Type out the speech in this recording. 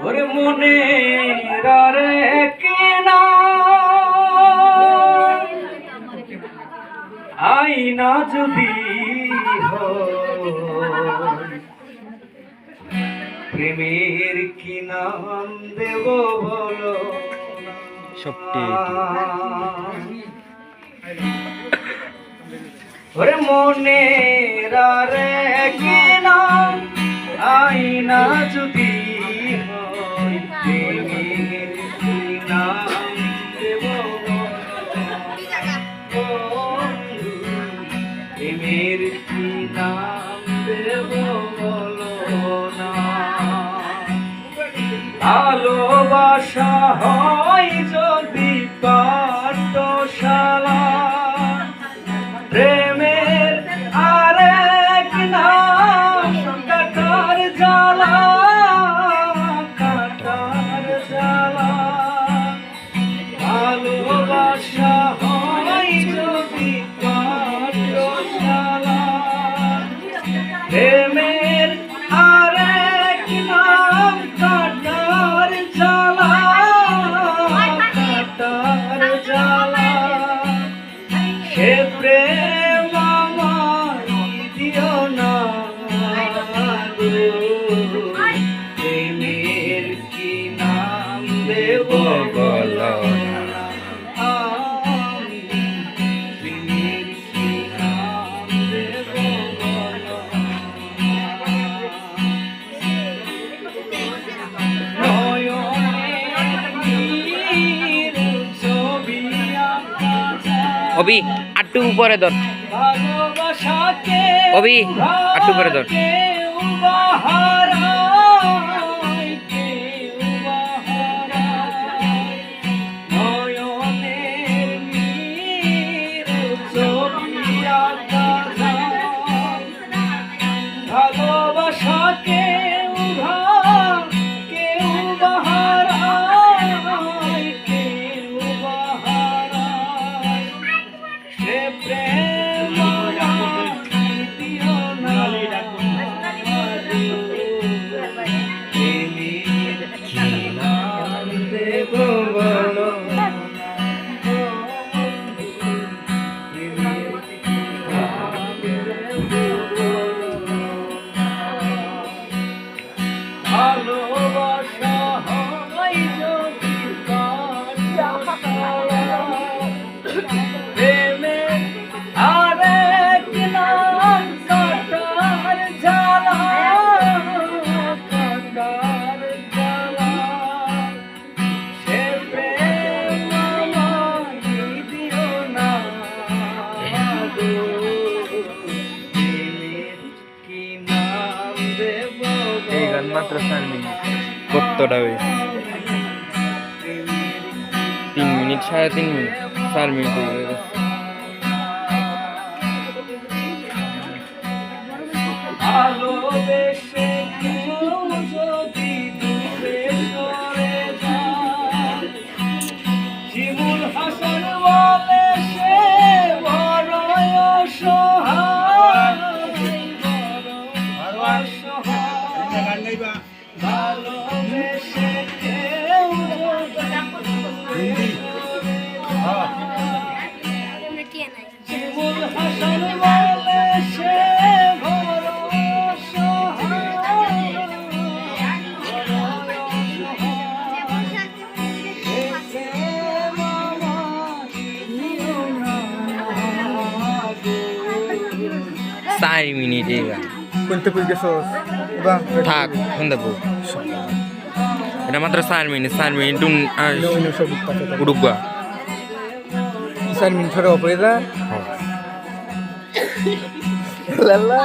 ওরে মনে রে কেনা আইনা যদি প্রেমের কি নাম দেব বলো সত্যি ওরে মনে রে কেনা আইনা যদি প্রেমের কি নাম দেব প্রেমের কি নাম দেব বলো না ভালোবাসা হয় যদি পাঠশালা প্রেমের আরেক নাম কাটার জ্বালা কাটার জ্বালা ভালোবাসা হয় যদি পাঠশালা প্রেমের আরেক নাম কাটার জ্বালা কাটার জ্বালা সে প্রেম আমায় দিও না প্রেমের কি নাম দেব বলো না প্রেমের কি নাম দেব বলো অবি আটটু উপরে ধর অবি আটটু উপরে ধর ভালোবাসাকে ভালোবাসা হয় যদি প্রেমে আরেক নাম কাটার জ্বালা কাটার জ্বালা সে প্রেম আমায় দিও না কি নাম দেব মাত্র 4 মিনিট কতটা হয়েছে 3 মিনিট 3.5 মিনিট 4 মিনিট হয়ে গেছে ভালোবেসে কেউ যদি দূরে সরে যায় শিমুল হাসান বলে সে বড় অসহায় ভালোবেসে কেউ শিমুল হাসান বলে সে বড় অসহায় চার মিনিট কোনতে কই গেছস থাক শুনতে পো এটা মাত্র 4 মিনিট উড়ুগা 4 মিনিট ধরে অপরে যা লাল্লা